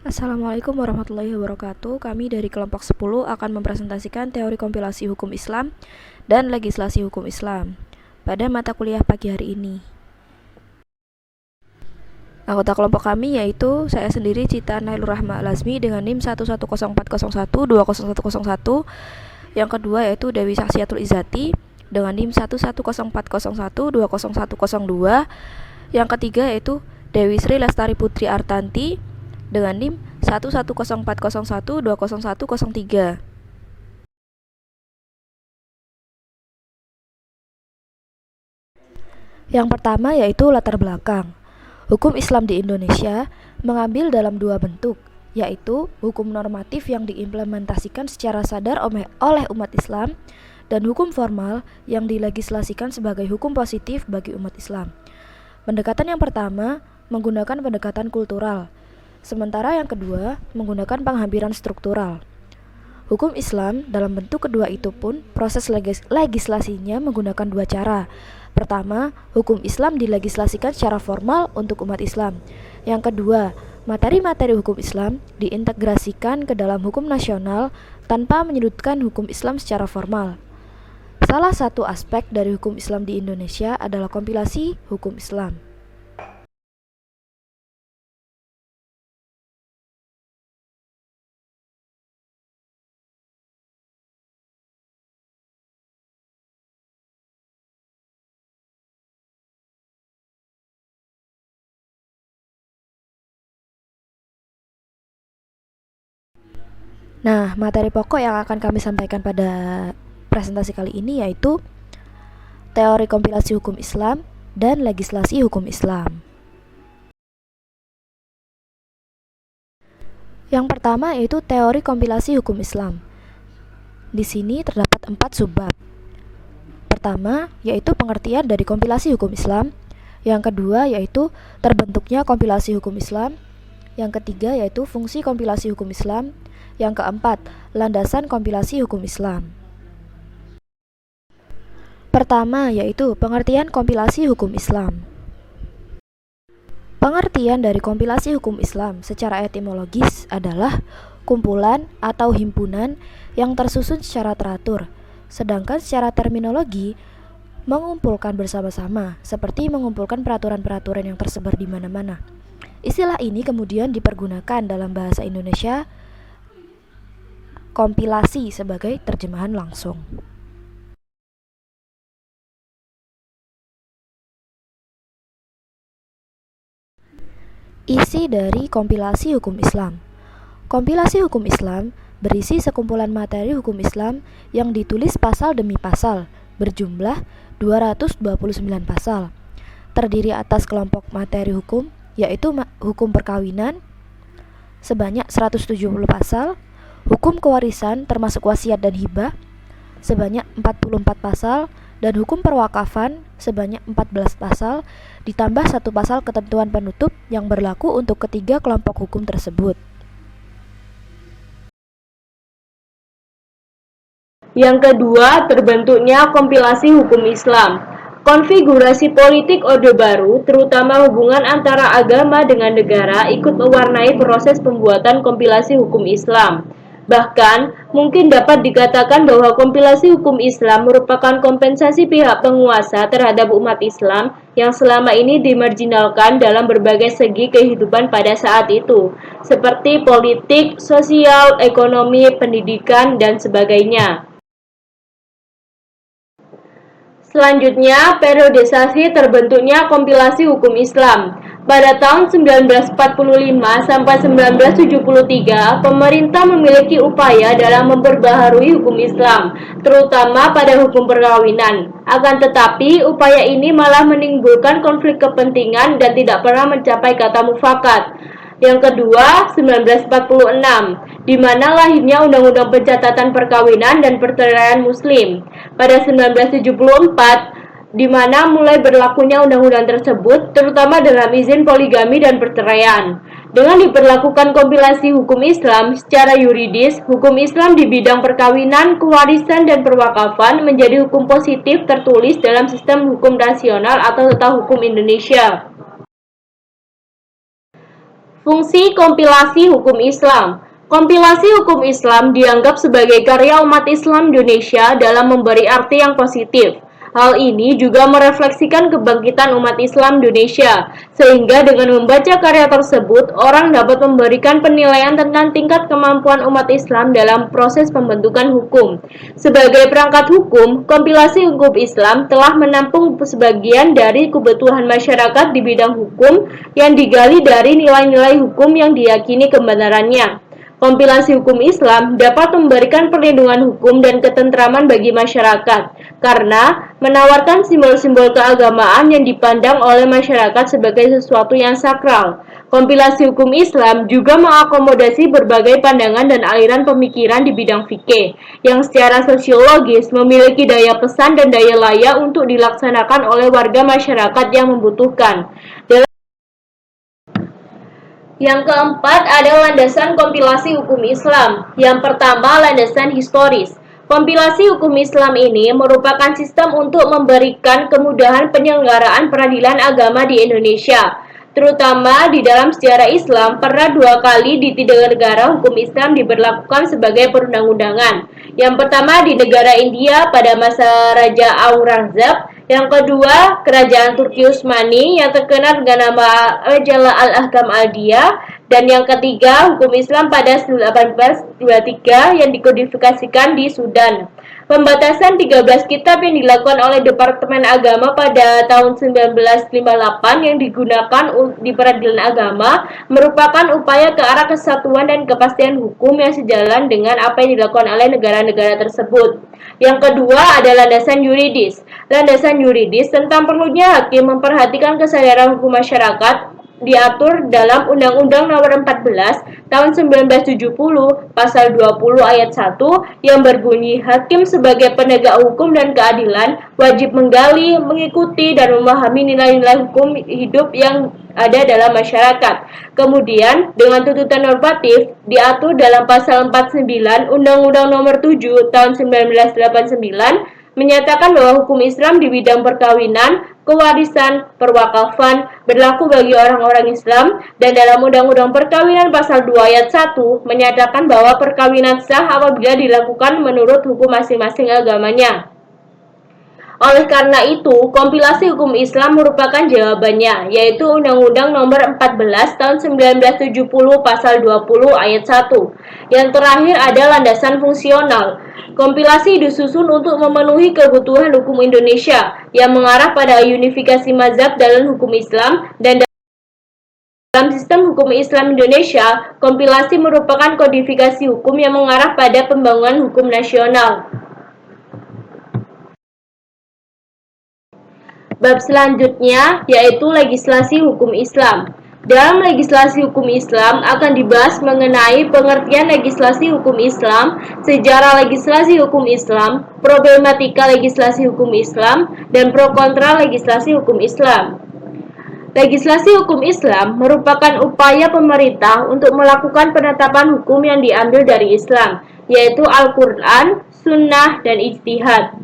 Assalamualaikum warahmatullahi wabarakatuh. Kami dari kelompok 10 akan mempresentasikan teori kompilasi hukum Islam dan legislasi hukum Islam pada mata kuliah pagi hari ini. Anggota kelompok kami yaitu saya sendiri Cita Nailur Rahma Lazmi dengan NIM 110401201, yang kedua yaitu Dewi Saksiatul Izzati dengan NIM 11040120102, yang ketiga yaitu Dewi Sri Lestari Putri Artanti dengan NIM 11040120103. Yang pertama yaitu latar belakang. Hukum Islam di Indonesia mengambil dalam dua bentuk, yaitu hukum normatif yang diimplementasikan secara sadar oleh umat Islam dan hukum formal yang dilegislasikan sebagai hukum positif bagi umat Islam. Pendekatan yang pertama menggunakan pendekatan kultural, sementara yang kedua menggunakan penghampiran struktural. Hukum Islam dalam bentuk kedua itu pun proses legislasinya menggunakan dua cara. Pertama, hukum Islam dilegislasikan secara formal untuk umat Islam. Yang kedua, materi-materi hukum Islam diintegrasikan ke dalam hukum nasional tanpa menyudutkan hukum Islam secara formal. Salah satu aspek dari hukum Islam di Indonesia adalah kompilasi hukum Islam. Nah, materi pokok yang akan kami sampaikan pada presentasi kali ini yaitu teori kompilasi hukum Islam dan legislasi hukum Islam. Yang pertama yaitu teori kompilasi hukum Islam. Di sini terdapat 4 subbab. Pertama yaitu pengertian dari kompilasi hukum Islam. Yang kedua yaitu terbentuknya kompilasi hukum Islam. Yang ketiga yaitu fungsi kompilasi hukum Islam. Yang keempat, landasan kompilasi hukum Islam. Pertama yaitu pengertian kompilasi hukum Islam. Pengertian dari kompilasi hukum Islam secara etimologis adalah kumpulan atau himpunan yang tersusun secara teratur, sedangkan secara terminologi mengumpulkan bersama-sama, seperti mengumpulkan peraturan-peraturan yang tersebar di mana-mana. Istilah ini kemudian dipergunakan dalam bahasa Indonesia kompilasi sebagai terjemahan langsung. Isi dari kompilasi hukum Islam. Kompilasi hukum Islam berisi sekumpulan materi hukum Islam yang ditulis pasal demi pasal, berjumlah 229 pasal. Terdiri atas kelompok materi hukum, yaitu hukum perkawinan sebanyak 170 pasal, hukum kewarisan termasuk wasiat dan hibah sebanyak 44 pasal, dan hukum perwakafan sebanyak 14 pasal, ditambah 1 pasal ketentuan penutup yang berlaku untuk ketiga kelompok hukum tersebut. Yang kedua, terbentuknya kompilasi hukum Islam. Konfigurasi politik Orde Baru, terutama hubungan antara agama dengan negara, ikut mewarnai proses pembuatan kompilasi hukum Islam. Bahkan, mungkin dapat dikatakan bahwa kompilasi hukum Islam merupakan kompensasi pihak penguasa terhadap umat Islam yang selama ini dimarginalkan dalam berbagai segi kehidupan pada saat itu, seperti politik, sosial, ekonomi, pendidikan, dan sebagainya. Selanjutnya, periodisasi terbentuknya kompilasi hukum Islam. Pada tahun 1945 sampai 1973, pemerintah memiliki upaya dalam memperbaharui hukum Islam, terutama pada hukum perkawinan. Akan tetapi, upaya ini malah menimbulkan konflik kepentingan dan tidak pernah mencapai kata mufakat. Yang kedua, 1946, di mana lahirnya Undang-Undang Pencatatan Perkawinan dan Perceraian Muslim. Pada 1974, di mana mulai berlakunya undang-undang tersebut, terutama dalam izin poligami dan perceraian. Dengan diberlakukan kompilasi hukum Islam secara yuridis, hukum Islam di bidang perkawinan, kewarisan, dan perwakafan menjadi hukum positif tertulis dalam sistem hukum nasional atau tata hukum Indonesia. Fungsi kompilasi hukum Islam. Kompilasi hukum Islam dianggap sebagai karya umat Islam Indonesia dalam memberi arti yang positif. Hal ini juga merefleksikan kebangkitan umat Islam Indonesia, sehingga dengan membaca karya tersebut, orang dapat memberikan penilaian tentang tingkat kemampuan umat Islam dalam proses pembentukan hukum. Sebagai perangkat hukum, kompilasi hukum Islam telah menampung sebagian dari kebutuhan masyarakat di bidang hukum yang digali dari nilai-nilai hukum yang diyakini kebenarannya. Kompilasi hukum Islam dapat memberikan perlindungan hukum dan ketentraman bagi masyarakat, karena menawarkan simbol-simbol keagamaan yang dipandang oleh masyarakat sebagai sesuatu yang sakral. Kompilasi hukum Islam juga mengakomodasi berbagai pandangan dan aliran pemikiran di bidang fikih, yang secara sosiologis memiliki daya pesan dan daya layak untuk dilaksanakan oleh warga masyarakat yang membutuhkan. Yang keempat ada landasan kompilasi hukum Islam. Yang pertama, landasan historis. Kompilasi hukum Islam ini merupakan sistem untuk memberikan kemudahan penyelenggaraan peradilan agama di Indonesia. Terutama di dalam sejarah Islam, pernah 2 kali di 3 negara hukum Islam diberlakukan sebagai perundang-undangan. Yang pertama di negara India pada masa Raja Aurangzeb, yang kedua, Kerajaan Turki Utsmani yang terkenal dengan nama Raja Al-Ahkam Al-Dia, dan yang ketiga, hukum Islam pada 1823 yang dikodifikasikan di Sudan. Pembatasan 13 kitab yang dilakukan oleh Departemen Agama pada tahun 1958 yang digunakan di peradilan agama merupakan upaya ke arah kesatuan dan kepastian hukum yang sejalan dengan apa yang dilakukan oleh negara-negara tersebut. Yang kedua adalah landasan yuridis. Landasan yuridis tentang perlunya hakim memperhatikan kesadaran hukum masyarakat diatur dalam Undang-Undang Nomor 14 Tahun 1970 Pasal 20 Ayat 1 yang berbunyi hakim sebagai penegak hukum dan keadilan wajib menggali, mengikuti, dan memahami nilai-nilai hukum hidup yang ada dalam masyarakat. Kemudian, dengan tuntutan normatif diatur dalam Pasal 49 Undang-Undang Nomor 7 Tahun 1989 menyatakan bahwa hukum Islam di bidang perkawinan, kewarisan, perwakafan berlaku bagi orang-orang Islam, dan dalam Undang-Undang Perkawinan Pasal 2 Ayat 1 menyatakan bahwa perkawinan sah apabila dilakukan menurut hukum masing-masing agamanya. Oleh karena itu, kompilasi hukum Islam merupakan jawabannya, yaitu Undang-Undang Nomor 14 Tahun 1970 Pasal 20 Ayat 1. Yang terakhir ada landasan fungsional. Kompilasi disusun untuk memenuhi kebutuhan hukum Indonesia yang mengarah pada unifikasi mazhab dalam hukum Islam, dan dalam sistem hukum Islam Indonesia, kompilasi merupakan kodifikasi hukum yang mengarah pada pembangunan hukum nasional. Bab selanjutnya yaitu legislasi hukum Islam. Dalam legislasi hukum Islam akan dibahas mengenai pengertian legislasi hukum Islam, sejarah legislasi hukum Islam, problematika legislasi hukum Islam, dan pro kontra legislasi hukum Islam. Legislasi hukum Islam merupakan upaya pemerintah untuk melakukan penetapan hukum yang diambil dari Islam, yaitu Al-Quran, Sunnah, dan Ijtihad,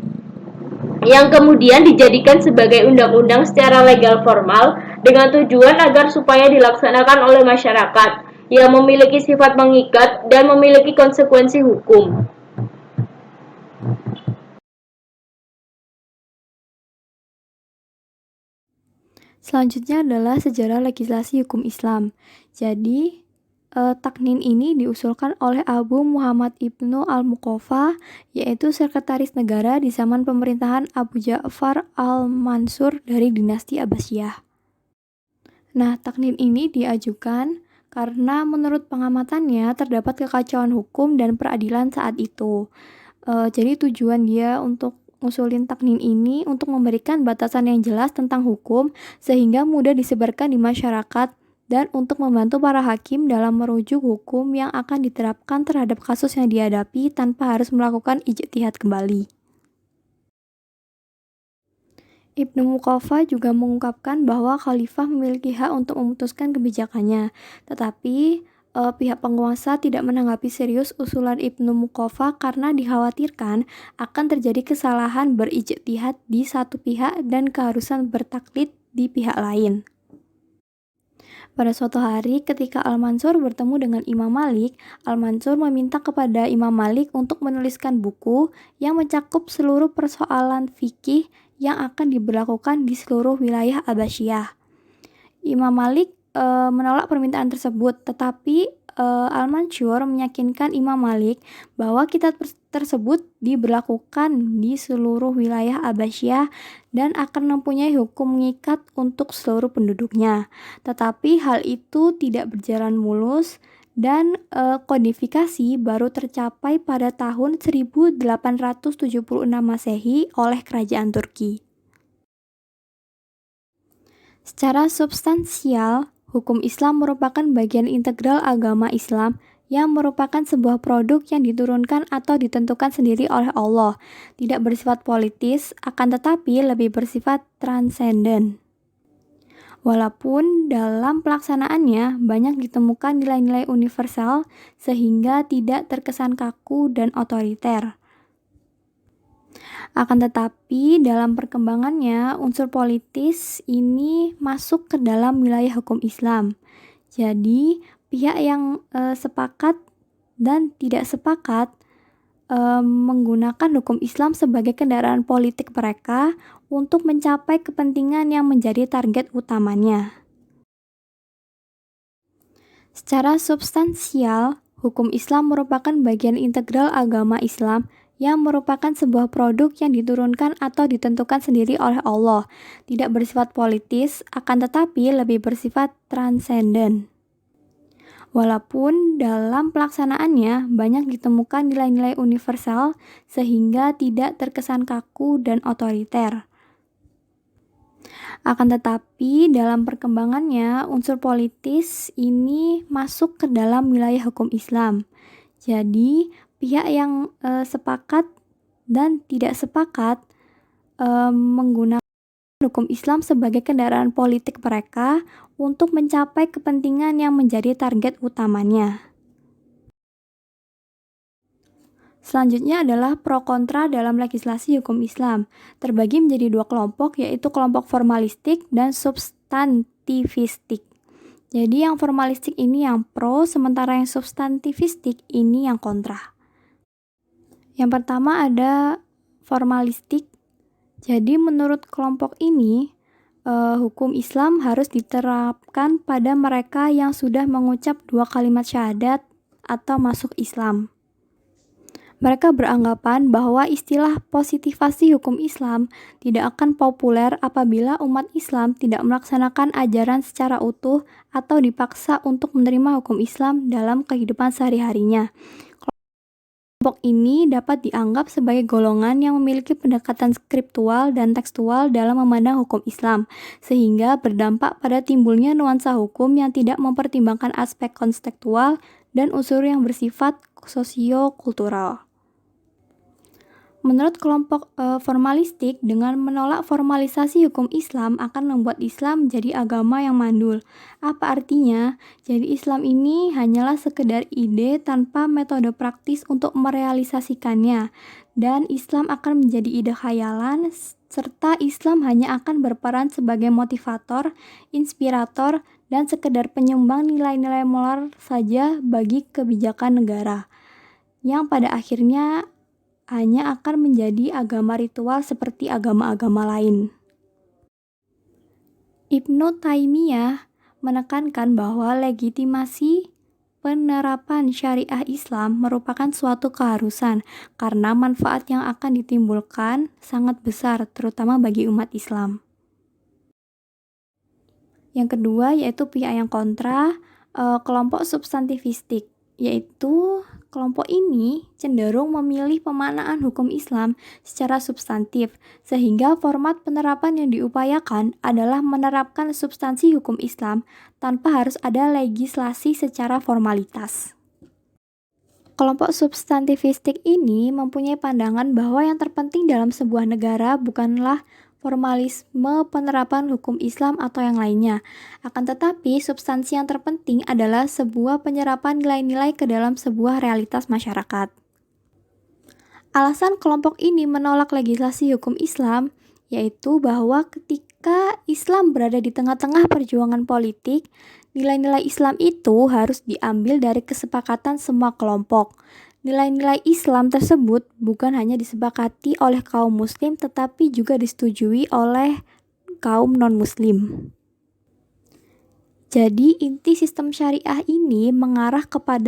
yang kemudian dijadikan sebagai undang-undang secara legal formal dengan tujuan agar supaya dilaksanakan oleh masyarakat yang memiliki sifat mengikat dan memiliki konsekuensi hukum. Selanjutnya adalah sejarah legislasi hukum Islam. Jadi, taknin ini diusulkan oleh Abu Muhammad Ibnu Al-Muqaffa, yaitu sekretaris negara di zaman pemerintahan Abu Ja'far Al-Mansur dari dinasti Abbasiyah. Nah, taknin ini diajukan karena menurut pengamatannya terdapat kekacauan hukum dan peradilan saat itu. Jadi tujuan dia untuk ngusulin taknin ini untuk memberikan batasan yang jelas tentang hukum sehingga mudah disebarkan di masyarakat, dan untuk membantu para hakim dalam merujuk hukum yang akan diterapkan terhadap kasus yang dihadapi tanpa harus melakukan ijtihad kembali. Ibnu Muqaffa juga mengungkapkan bahwa khalifah memiliki hak untuk memutuskan kebijakannya, tetapi pihak penguasa tidak menanggapi serius usulan Ibnu Muqaffa karena dikhawatirkan akan terjadi kesalahan berijtihad di satu pihak dan keharusan bertaklid di pihak lain. Pada suatu hari ketika Al-Mansur bertemu dengan Imam Malik, Al-Mansur meminta kepada Imam Malik untuk menuliskan buku yang mencakup seluruh persoalan fikih yang akan diberlakukan di seluruh wilayah Abbasiyah. Imam Malik menolak permintaan tersebut, tetapi Al-Mansur meyakinkan Imam Malik bahwa kitab tersebut diberlakukan di seluruh wilayah Abbasiyah dan akan mempunyai hukum mengikat untuk seluruh penduduknya. Tetapi hal itu tidak berjalan mulus dan kodifikasi baru tercapai pada tahun 1876 Masehi oleh kerajaan Turki. Secara substansial, hukum Islam merupakan bagian integral agama Islam yang merupakan sebuah produk yang diturunkan atau ditentukan sendiri oleh Allah, tidak bersifat politis, akan tetapi lebih bersifat transenden. Walaupun dalam pelaksanaannya banyak ditemukan nilai-nilai universal sehingga tidak terkesan kaku dan otoriter. Akan tetapi dalam perkembangannya unsur politis ini masuk ke dalam wilayah hukum Islam. Jadi pihak yang sepakat dan tidak sepakat menggunakan hukum Islam sebagai kendaraan politik mereka untuk mencapai kepentingan yang menjadi target utamanya. Secara substansial, hukum Islam merupakan bagian integral agama Islam yang merupakan sebuah produk yang diturunkan atau ditentukan sendiri oleh Allah, tidak bersifat politis, akan tetapi lebih bersifat transenden. Walaupun dalam pelaksanaannya banyak ditemukan nilai-nilai universal sehingga tidak terkesan kaku dan otoriter. Akan tetapi dalam perkembangannya unsur politis ini masuk ke dalam wilayah hukum Islam. Jadi pihak yang sepakat dan tidak sepakat menggunakan hukum Islam sebagai kendaraan politik mereka untuk mencapai kepentingan yang menjadi target utamanya. Selanjutnya adalah pro kontra dalam legislasi hukum Islam. Terbagi menjadi dua kelompok, yaitu kelompok formalistik dan substantivistik. Jadi yang formalistik ini yang pro, sementara yang substantivistik ini yang kontra. Yang pertama ada formalistik. Jadi menurut kelompok ini, hukum Islam harus diterapkan pada mereka yang sudah mengucap 2 kalimat syahadat atau masuk Islam. Mereka beranggapan bahwa istilah positivasi hukum Islam tidak akan populer apabila umat Islam tidak melaksanakan ajaran secara utuh atau dipaksa untuk menerima hukum Islam dalam kehidupan sehari-harinya. Kelompok ini dapat dianggap sebagai golongan yang memiliki pendekatan skriptual dan tekstual dalam memandang hukum Islam, sehingga berdampak pada timbulnya nuansa hukum yang tidak mempertimbangkan aspek konstekstual dan unsur yang bersifat sosio-kultural. Menurut kelompok formalistik, dengan menolak formalisasi hukum Islam akan membuat Islam menjadi agama yang mandul. Apa artinya? Jadi Islam ini hanyalah sekedar ide tanpa metode praktis untuk merealisasikannya. Dan Islam akan menjadi ide khayalan, serta Islam hanya akan berperan sebagai motivator, inspirator, dan sekedar penyumbang nilai-nilai moral saja bagi kebijakan negara. Yang pada akhirnya hanya akan menjadi agama ritual seperti agama-agama lain. Ibnu Taimiyah menekankan bahwa legitimasi penerapan syariah Islam merupakan suatu keharusan karena manfaat yang akan ditimbulkan sangat besar, terutama bagi umat Islam. Yang kedua yaitu pihak yang kontra, kelompok substantivistik, yaitu kelompok ini cenderung memilih pemaknaan hukum Islam secara substantif, sehingga format penerapan yang diupayakan adalah menerapkan substansi hukum Islam tanpa harus ada legislasi secara formalitas. Kelompok substantivistik ini mempunyai pandangan bahwa yang terpenting dalam sebuah negara bukanlah formalisme penerapan hukum Islam atau yang lainnya. Akan tetapi, substansi yang terpenting adalah sebuah penyerapan nilai-nilai ke dalam sebuah realitas masyarakat. Alasan kelompok ini menolak legislasi hukum Islam yaitu bahwa ketika Islam berada di tengah-tengah perjuangan politik Nilai-nilai Islam itu harus diambil dari kesepakatan semua kelompok. Nilai-nilai Islam tersebut bukan hanya disepakati oleh kaum muslim tetapi juga disetujui oleh kaum non-muslim. Jadi inti sistem syariah ini mengarah kepada